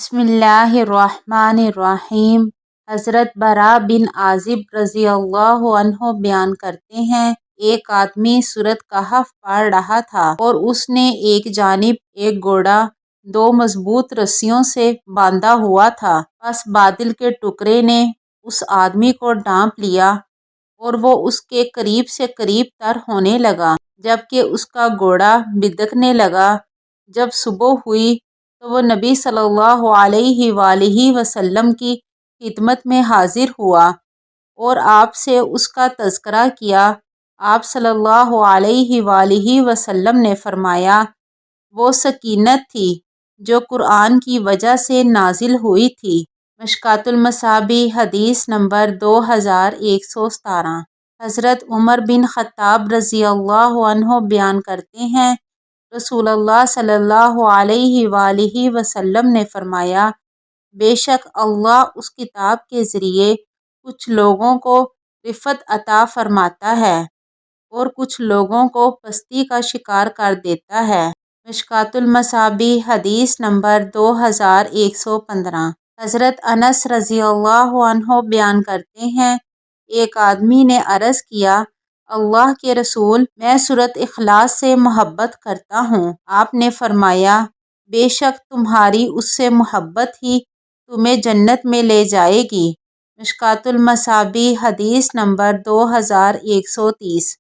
بسم اللہ الرحمن الرحیم۔ حضرت براء بن عازب رضی اللہ عنہ بیان کرتے ہیں، ایک آدمی سورۃ کہف پڑھ رہا تھا اور اس نے ایک جانب ایک گھوڑا دو مضبوط رسیوں سے باندھا ہوا تھا۔ پس بادل کے ٹکڑے نے اس آدمی کو ڈھانپ لیا اور وہ اس کے قریب سے قریب تر ہونے لگا جبکہ اس کا گھوڑا بھدکنے لگا۔ جب صبح ہوئی تو وہ نبی صلی اللہ علیہ وآلہ وسلم کی خدمت میں حاضر ہوا اور آپ سے اس کا تذکرہ کیا۔ آپ صلی اللہ علیہ وآلہ وسلم نے فرمایا، وہ سکینت تھی جو قرآن کی وجہ سے نازل ہوئی تھی۔ مشکوٰۃ المصابیح حدیث نمبر 2117۔ حضرت عمر بن خطاب رضی اللہ عنہ بیان کرتے ہیں، رسول اللہ صلی اللہ علیہ وآلہ وسلم نے فرمایا، بے شک اللہ اس کتاب کے ذریعے کچھ لوگوں کو رفعت عطا فرماتا ہے اور کچھ لوگوں کو پستی کا شکار کر دیتا ہے۔ مشکوٰۃ المصابیح حدیث نمبر 2115۔ حضرت انس رضی اللہ عنہ بیان کرتے ہیں، ایک آدمی نے عرض کیا، اللہ کے رسول، میں سورۃ اخلاص سے محبت کرتا ہوں۔ آپ نے فرمایا، بے شک تمہاری اس سے محبت ہی تمہیں جنت میں لے جائے گی۔ مشکوٰۃ المصابیح حدیث نمبر 2130۔